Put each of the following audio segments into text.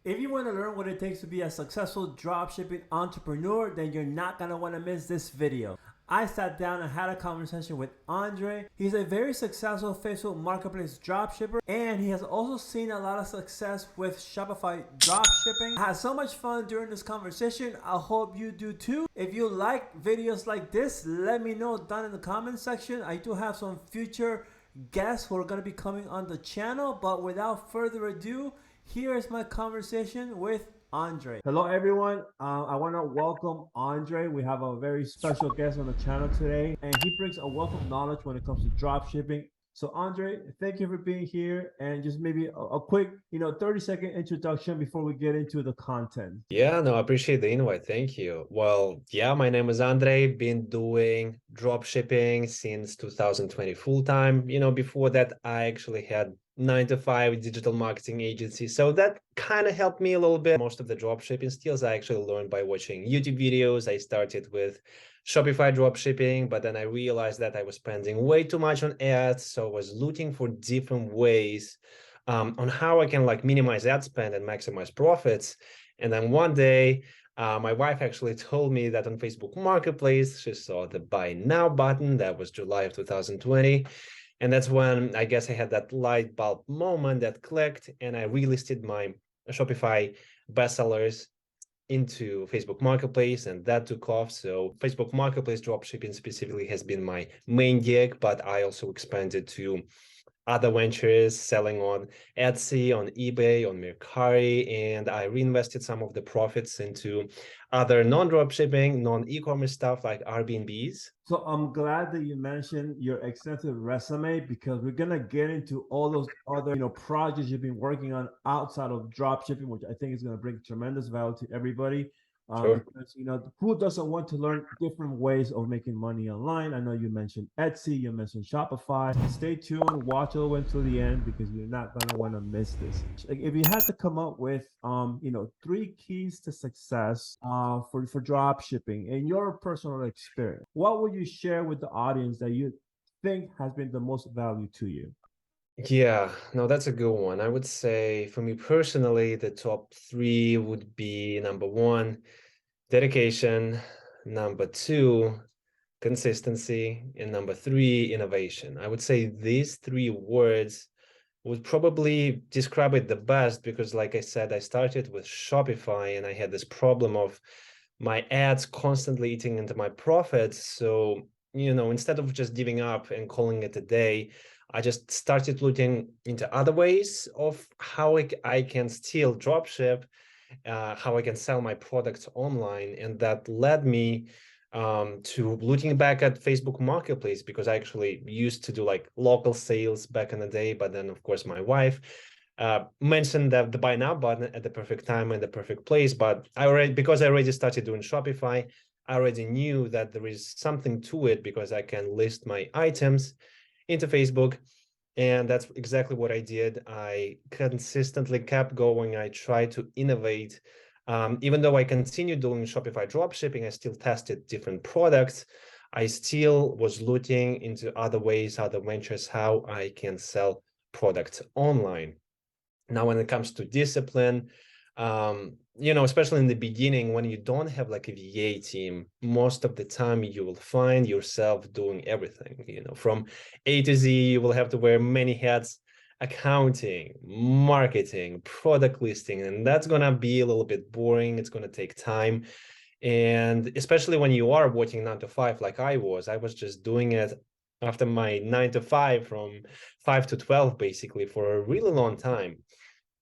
If you want to learn what it takes to be a successful dropshipping entrepreneur, then you're not going to want to miss this video. I sat down and had a conversation with Andre. He's a very successful Facebook marketplace dropshipper, and he has also seen a lot of success with Shopify dropshipping. I had so much fun during this conversation. I hope you do too. If you like videos like this, let me know down in the comment section. I do have some future guests who are going to be coming on the channel, but without further ado, here is my conversation with Andre. Hello, everyone. I want to welcome Andre. We have a very special guest on the channel today, and he brings a wealth of knowledge when it comes to drop shipping. So, Andre, thank you for being here, and just maybe a quick, 30-second introduction before we get into the content. Yeah, no, I appreciate the invite. Thank you. Well, yeah, my name is Andre. Been doing drop shipping since 2020 full time. Before that, I actually had 9 to 5 digital marketing agency. So that kind of helped me a little bit. Most of the drop shipping skills I actually learned by watching YouTube videos. I started with Shopify drop shipping, but then I realized that I was spending way too much on ads. So I was looking for different ways on how I can minimize ad spend and maximize profits. And then one day, my wife actually told me that on Facebook Marketplace, she saw the buy now button. That was July of 2020. And that's when I guess I had that light bulb moment that clicked, and I relisted my Shopify bestsellers into Facebook Marketplace, and that took off. So Facebook Marketplace dropshipping specifically has been my main gig, but I also expanded to other ventures, selling on Etsy, on eBay, on Mercari, and I reinvested some of the profits into other non-dropshipping, non-e-commerce stuff like Airbnbs. So I'm glad that you mentioned your extensive resume, because we're gonna get into all those other projects you've been working on outside of dropshipping, which I think is gonna bring tremendous value to everybody. Sure. Because who doesn't want to learn different ways of making money online? I know you mentioned Etsy, you mentioned Shopify. Stay tuned, watch all the way until the end, because you're not gonna want to miss this. Like, if you had to come up with 3 keys to success for drop shipping in your personal experience, what would you share with the audience that you think has been the most value to you? Yeah, no, that's a good one. I would say for me personally, the top three would be number one, dedication, number two, consistency, and number three, innovation. I would say these three words would probably describe it the best because, like I said, I started with Shopify and I had this problem of my ads constantly eating into my profits. So, instead of just giving up and calling it a day, I just started looking into other ways of how I can still dropship, how I can sell my products online. And that led me to looking back at Facebook Marketplace, because I actually used to do like local sales back in the day. But then, of course, my wife mentioned that the buy now button at the perfect time and the perfect place. But because I already started doing Shopify, I already knew that there is something to it because I can list my items into Facebook. And that's exactly what I did. I consistently kept going. I tried to innovate. Even though I continued doing Shopify dropshipping, I still tested different products. I still was looking into other ways, other ventures, how I can sell products online. Now, when it comes to discipline, especially in the beginning, when you don't have like a VA team, most of the time you will find yourself doing everything, from A to Z. You will have to wear many hats: accounting, marketing, product listing, and that's going to be a little bit boring. It's going to take time. And especially when you are working 9 to 5, like I was just doing it after my 9 to 5 from 5 to 12, basically, for a really long time.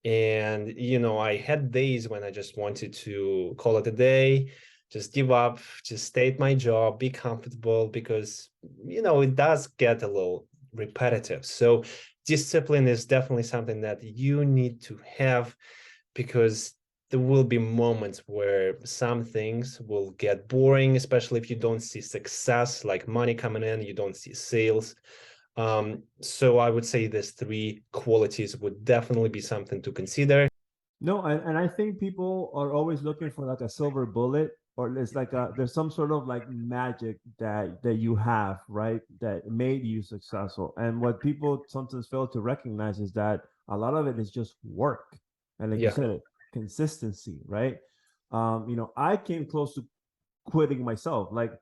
And, I had days when I just wanted to call it a day, just give up, just stay at my job, be comfortable, because, it does get a little repetitive. So discipline is definitely something that you need to have, because there will be moments where some things will get boring, especially if you don't see success, like money coming in, you don't see sales. So I would say these three qualities would definitely be something to consider. No, and I think people are always looking for like a silver bullet, or it's like there's some sort of like magic that you have, right? That made you successful. And what people sometimes fail to recognize is that a lot of it is just work. And like you Yeah. said, consistency, right? I came close to quitting myself. Like,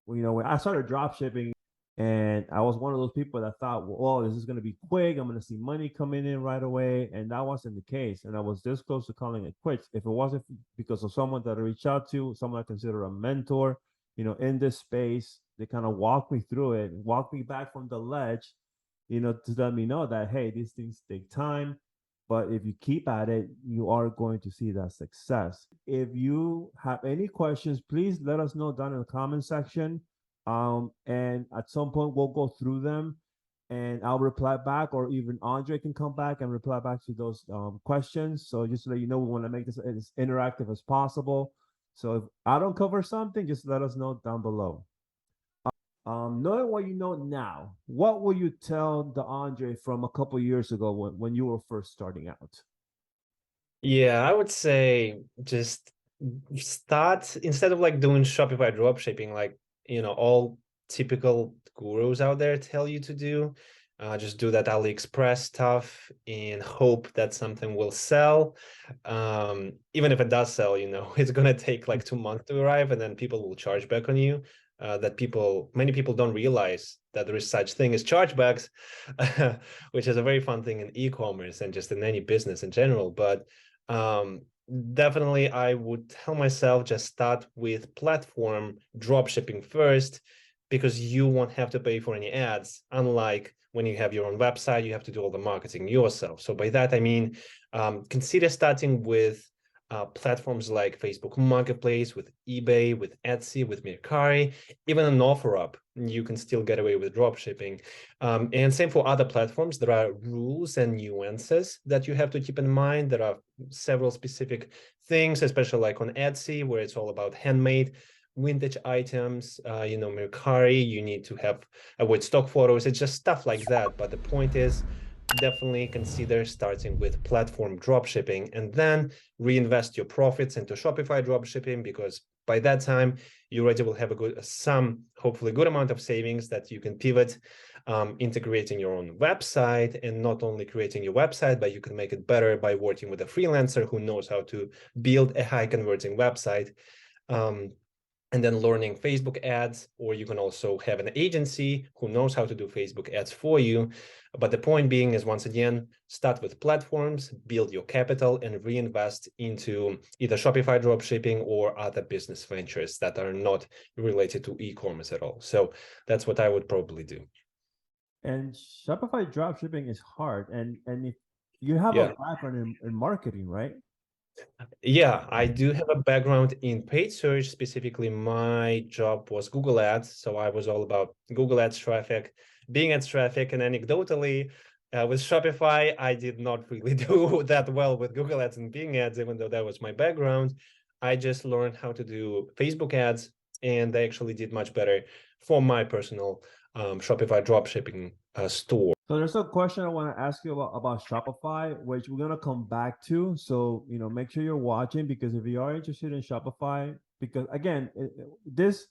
when I started drop shipping, and I was one of those people that thought, well, this is going to be quick. I'm going to see money coming in right away. And that wasn't the case. And I was this close to calling it quits. If it wasn't because of someone that I reached out to, someone I consider a mentor, in this space, they kind of walked me through it, walked me back from the ledge, to let me know that, hey, these things take time. But if you keep at it, you are going to see that success. If you have any questions, please let us know down in the comment section. And at some point we'll go through them and I'll reply back, or even Andre can come back and reply back to those questions. So just to let you know, we want to make this as interactive as possible. So if I don't cover something, just let us know down below. Knowing what you know now, what will you tell the Andre from a couple years ago when you were first starting out? Yeah, I would say just start, instead of like doing Shopify dropshipping, like, all typical gurus out there tell you to do. Just do that AliExpress stuff and hope that something will sell. Even if it does sell, it's gonna take like 2 months to arrive, and then people will charge back on you. Many people don't realize that there is such thing as chargebacks, which is a very fun thing in e-commerce and just in any business in general. But um, definitely I would tell myself just start with platform dropshipping first, because you won't have to pay for any ads, unlike when you have your own website, you have to do all the marketing yourself. So by that I mean, consider starting with platforms like Facebook Marketplace, with eBay, with Etsy, with Mercari, even an OfferUp. You can still get away with dropshipping. And same for other platforms. There are rules and nuances that you have to keep in mind. There are several specific things, especially like on Etsy, where it's all about handmade vintage items. Mercari, you need to avoid stock photos. It's just stuff like that. But the point is, definitely consider starting with platform dropshipping and then reinvest your profits into Shopify dropshipping, because by that time you already will have hopefully good amount of savings that you can pivot into creating your own website. And not only creating your website, but you can make it better by working with a freelancer who knows how to build a high converting website. And then learning Facebook ads, or you can also have an agency who knows how to do Facebook ads for you. But the point being is, once again, start with platforms, build your capital, and reinvest into either Shopify dropshipping or other business ventures that are not related to e-commerce at all. So that's what I would probably do. And Shopify dropshipping is hard. And if you have a background in marketing, right? Yeah, I do have a background in paid search. Specifically, my job was Google Ads. So I was all about Google Ads traffic, Bing Ads traffic. And anecdotally, with Shopify, I did not really do that well with Google Ads and Bing Ads, even though that was my background. I just learned how to do Facebook ads, and they actually did much better for my personal Shopify dropshipping store. So there's a question I want to ask you about Shopify, which we're gonna come back to. So make sure you're watching, because if you are interested in Shopify, because again, this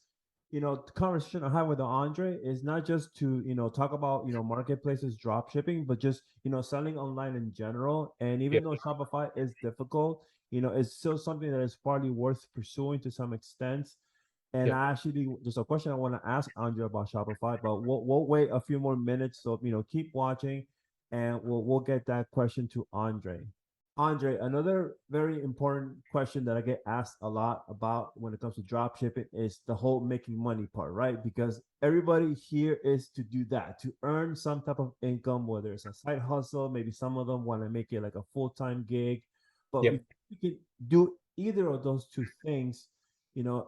conversation I have with Andre is not just to talk about marketplaces, drop shipping, but just selling online in general. And even though Shopify is difficult, it's still something that is probably worth pursuing to some extent. And I actually, there's a question I want to ask Andre about Shopify, but we'll wait a few more minutes. So keep watching, and we'll get that question to Andre. Andre, another very important question that I get asked a lot about when it comes to drop shipping is the whole making money part, right? Because everybody here is to do that, to earn some type of income, whether it's a side hustle, maybe some of them want to make it like a full-time gig. But if you can do either of those two things,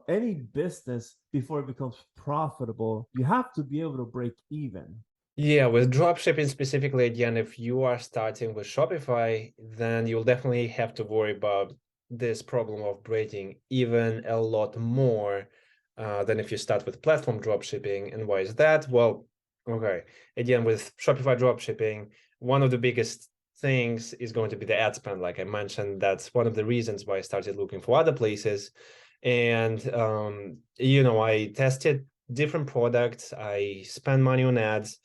any business, before it becomes profitable, you have to be able to break even. Yeah, with dropshipping specifically, again, if you are starting with Shopify, then you'll definitely have to worry about this problem of breaking even a lot more than if you start with platform dropshipping. And why is that? Well, okay, again, with Shopify dropshipping, one of the biggest things is going to be the ad spend. Like I mentioned, that's one of the reasons why I started looking for other places. And I tested different products, I spent money on ads,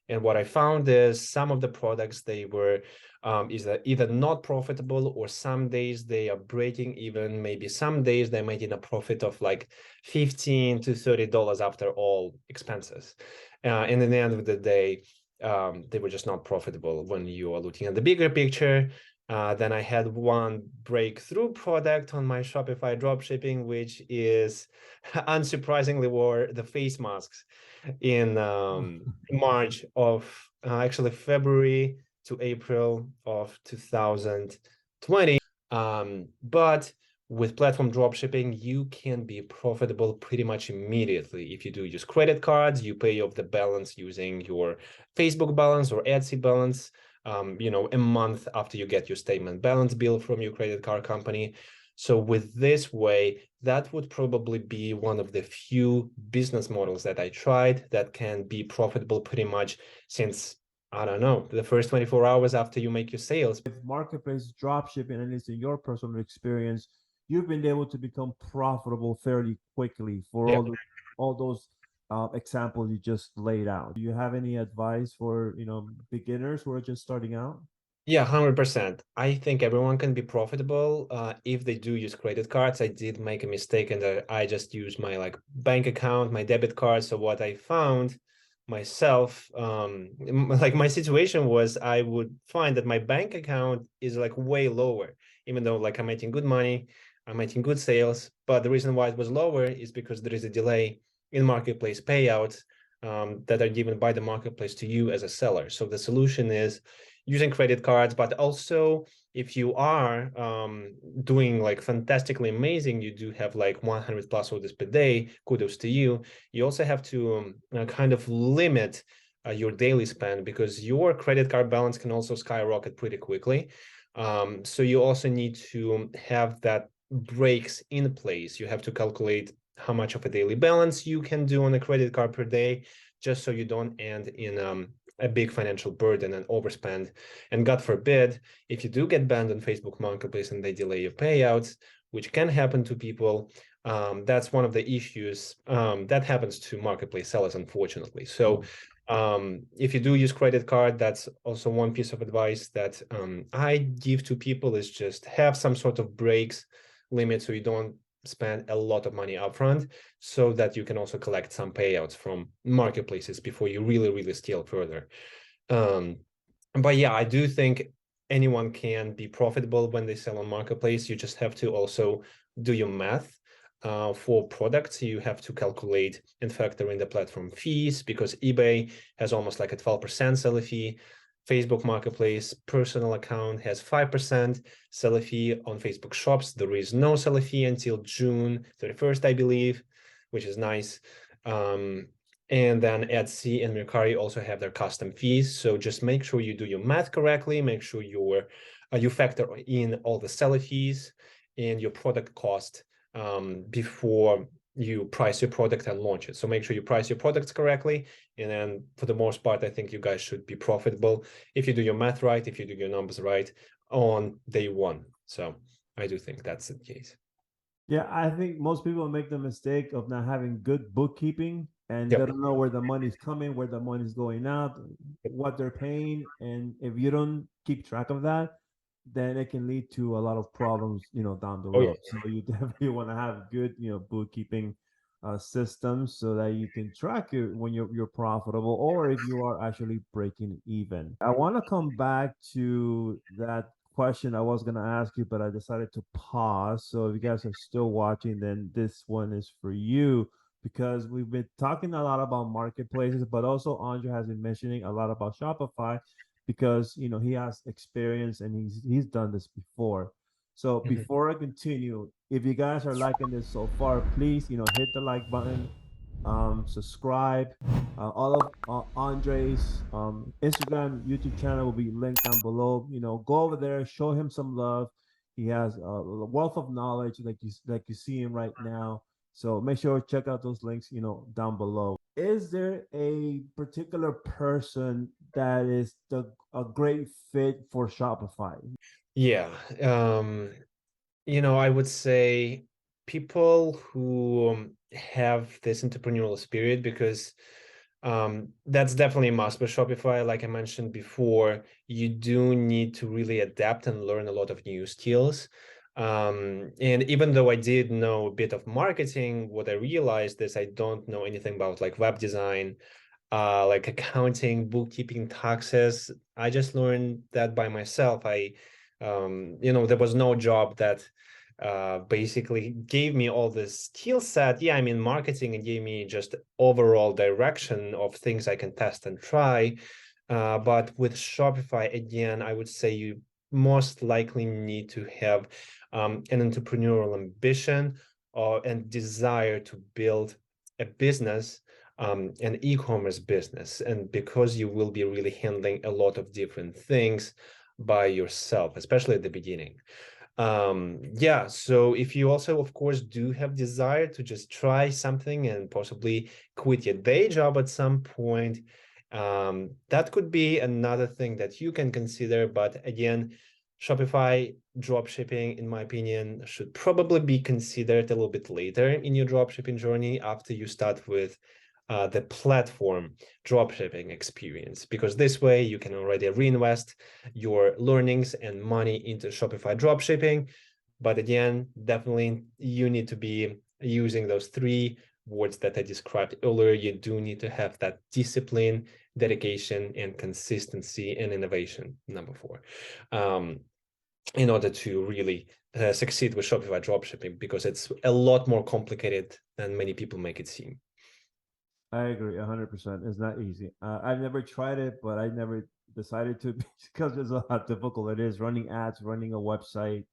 And what I found is some of the products, they were either not profitable, or some days they are breaking even. Maybe some days they're making a profit of like $15 to $30 after all expenses. And in the end of the day, they were just not profitable when you are looking at the bigger picture. Then I had one breakthrough product on my Shopify dropshipping, which is unsurprisingly were the face masks in March of actually February to April of 2020. But with platform dropshipping, you can be profitable pretty much immediately. If you do use credit cards, you pay off the balance using your Facebook balance or Etsy balance, a month after you get your statement balance bill from your credit card company. So with this way, that would probably be one of the few business models that I tried that can be profitable pretty much since, I don't know, the first 24 hours after you make your sales. With marketplace dropshipping, at least in your personal experience, you've been able to become profitable fairly quickly for Yeah. all those examples you just laid out. Do you have any advice for beginners who are just starting out? Yeah, 100%. I think everyone can be profitable if they do use credit cards. I did make a mistake in that I just used my like bank account, my debit card. So what I found myself, like my situation was, I would find that my bank account is like way lower, even though like I'm making good money, I'm making good sales. But the reason why it was lower is because there is a delay in marketplace payouts that are given by the marketplace to you as a seller. So the solution is using credit cards, but also if you are doing like fantastically amazing, you do have like 100 plus orders per day, kudos to you. You also have to kind of limit your daily spend, because your credit card balance can also skyrocket pretty quickly. So you also need to have that breaks in place. You have to calculate how much of a daily balance you can do on a credit card per day, just so you don't end in a big financial burden and overspend. And God forbid, if you do get banned on Facebook Marketplace and they delay your payouts, which can happen to people, that's one of the issues that happens to marketplace sellers, unfortunately. So if you do use credit card, that's also one piece of advice that I give to people, is just have some sort of breaks limit so you don't spend a lot of money upfront, so that you can also collect some payouts from marketplaces before you really scale further. But yeah, I do think anyone can be profitable when they sell on marketplace. You just have to also do your math. For products, you have to calculate and factor in the platform fees, because eBay has almost like a 12% seller fee. Facebook Marketplace personal account has 5% seller fee. On Facebook Shops, there is no seller fee until June 31st, I believe, which is nice. And then Etsy and Mercari also have their custom fees. So just make sure you do your math correctly. Make sure you factor in all the seller fees and your product cost before you price your product and launch it. So make sure you price your products correctly. And then for the most part, I think you guys should be profitable if you do your math right, if you do your numbers right on day one. So I do think that's the case. Yeah, I think most people make the mistake of not having good bookkeeping, and they Yep. don't know where the money's coming, where the money's going out, what they're paying. And if you don't keep track of that, then it can lead to a lot of problems, down the Oh yeah. road. So you definitely want to have good, bookkeeping systems so that you can track it when you're profitable, or if you are actually breaking even. I want to come back to that question I was going to ask you, but I decided to pause. So if you guys are still watching, then this one is for you, because we've been talking a lot about marketplaces, but also Andre has been mentioning a lot about Shopify, because he has experience and he's done this before. So before I continue, if you guys are liking this so far, please hit the like button, subscribe. All of Andre's Instagram, YouTube channel will be linked down below. Go over there, show him some love. He has a wealth of knowledge, like you see him right now. So make sure to check out those links, down below. Is there a particular person that is a great fit for Shopify? Yeah. I would say people who have this entrepreneurial spirit, because That's definitely a must with Shopify. Like I mentioned before, you do need to really adapt and learn a lot of new skills. And even though I did know a bit of marketing, what I realized is I don't know anything about like web design, like accounting, bookkeeping, taxes. I just learned that by myself. There was no job that basically gave me all this skill set. Yeah, I'm in marketing and gave me just overall direction of things I can test and try. But with Shopify, again, I would say you most likely need to have an entrepreneurial ambition and desire to build a business, an e-commerce business. And because you will be really handling a lot of different things by yourself, especially at the beginning. Yeah, so if you also of course do have desire to just try something and possibly quit your day job at some point, that could be another thing that you can consider. But again, Shopify dropshipping, in my opinion, should probably be considered a little bit later in your dropshipping journey, after you start with the platform dropshipping experience, because this way you can already reinvest your learnings and money into Shopify dropshipping. But again, definitely you need to be using those three words that I described earlier. You do need to have that discipline, dedication, and consistency, and innovation, number 4, in order to really succeed with Shopify dropshipping, because it's a lot more complicated than many people make it seem. I agree 100%. It's not easy. I've never tried it, but I never decided to because it's how difficult it is running ads, running a website.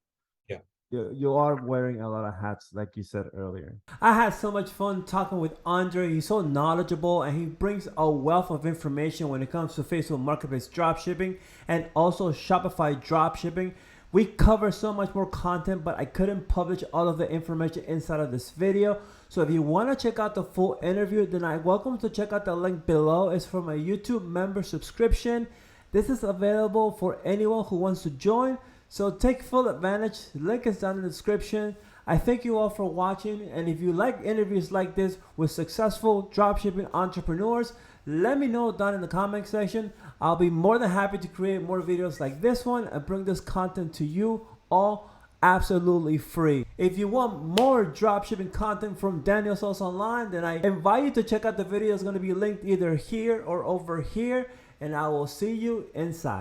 Yeah. You are wearing a lot of hats, like you said earlier. I had so much fun talking with Andre. He's so knowledgeable and he brings a wealth of information when it comes to Facebook Marketplace dropshipping and also Shopify dropshipping. We cover so much more content, but I couldn't publish all of the information inside of this video. So if you want to check out the full interview, then I welcome to check out the link below. It's from a YouTube member subscription. This is available for anyone who wants to join. So take full advantage. The link is down in the description. I thank you all for watching. And if you like interviews like this with successful dropshipping entrepreneurs, let me know down in the comment section. I'll be more than happy to create more videos like this one and bring this content to you all absolutely free. If you want more dropshipping content from Daniel Sells Online, then I invite you to check out the video. It's going to be linked either here or over here, and I will see you inside.